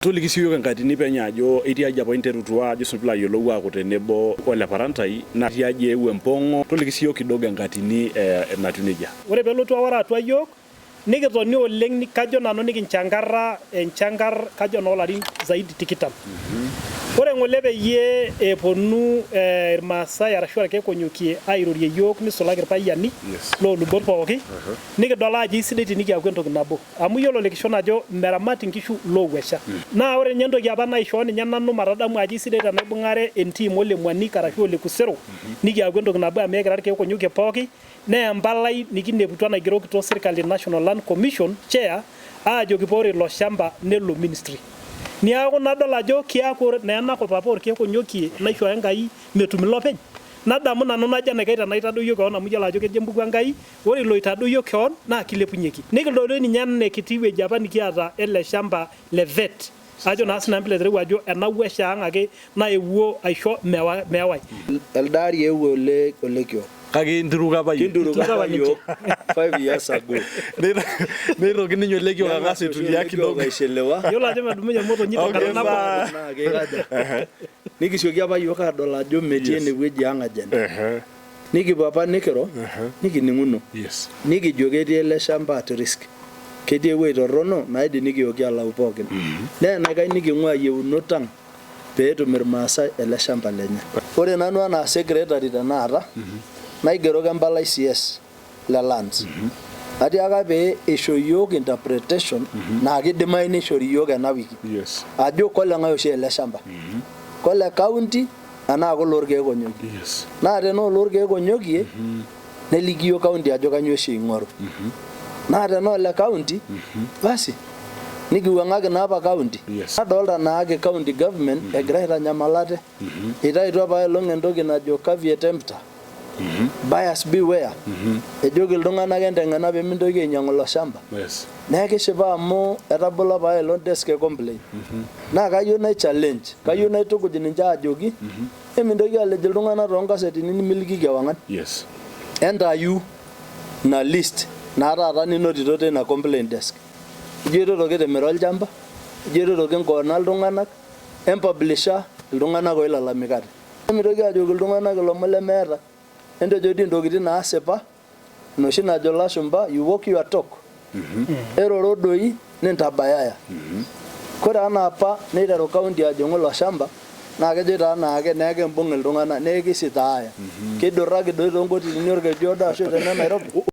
Toliki siyo enkatini penya ajo etii aja apa interutua ajo sinpila yiolou aaku tenebo ole parantai natii aja eewuo empongo. Toliki siyo kidogo enkatini natiu nejia. Ore pelotu awara atua yiok nikitoni oleng kajo nanu nikinchankara enchankar kajo noolarin zaidi tikitam. Ore ngole peyie eponu irmaasai arashu irkekonyokie airorie yiok nisulaki irpayiani loolubot pooki nikidol ajo isidai tenikiaku entoki nabo amu yiolo lekishon ajo meramati nkishu loowuesha. Naa ore ninye entoki apa naishoo ninye nanu matadamu ajo isidai tenaibung'are entim ole Monik arashu ole Kusero nikiaku entoki nabo amu ekira irkekonyokie pooki naa empalai nikineputua naigerokito sirkali National Land Commission chair ajo kipore ilo shamba nelo ministry. Niaku nadol ajo kiaku neenakop apa orkekonyokie naishoo Enkai metum ilopeny. Nadamu nanu najo enaikaita naitadoyio keon amu yiolo ajo kejo embuku Enkai ore iloitadoyio keon naa kilepunyeki. Nikidol ninye nekiti wueji apa nikiata ele shamba le vet. Ajo naa sinanu piletereu ajo enawuesha ang ake naewuo aisho mewai. Eldari eewuo ole kio. Kake indiruka apa yiok 5 years ago. Neitoki ninye ole kio kang'as aitulia kidogo. Yiolo ajo medumunye motonyi tenkata nabo. Naa keikaja. Nikisioki apa yiok adol ajo metii enewueji ang ajenda. Nikipuo apa nikiro nikining'uno. Nikijo ketii ele shamba at risk. Ketii ewueji torrono naidim nikiyooki alau pookin. Naa enaikash niking'ua yieunot ang peetum irmaasai ele shamba lenye. Ore nanu anaa secretary tenakata naigeroki empalai CS le lands. Atiaka pee eisho yiok interpretation naa kidimayu neishori yiok ena wiki. Ajo koleng'ae oshi ele shamba. Kole county anaa koloorkeekonyokie. Naa tenaa oloorkeekonyokie neliki yiok county ajo kanyioo oshi eing'oru. Naa tenaa ole county basi nikiwuang'aki naa apa county. Nadolta naake county government egira aitanyamal ate. Itaituo apa elong entoki najo caveat emptor. Buyers beware. Ejoki iltung'anak enteng'ena pee mintoki ainyang'u ilo shamba. Naa kishipa amu etabolo apa elong desk e complaint. Naa kayieu nai-challenge, kayieu naitukuj ninche ajoki emintoki alej iltung'anak toonkasetini nimilikiki ewang'an. Entaayu ina list naa taata ninotito teina complaint desk. Ijo etuutoki timira olchamba, ijo etuutoki nkoona iltung'anak, empublisha iltung'anak oilalamikate. Emintoki ajoki iltung'anak ilomon lemeeta. Entejo dii ntokitin naasipa, enoshi najo lashumba you walk your talk. Eroro doi nintabayaya. Kore anaa apa neiteru county ajing'u ilo shamba naa kejoito anaake naa kimbung' iltung'anak naa kisitaaya. Keidurraki doi toonkotinini orkeju odo ashu tene Nairobi.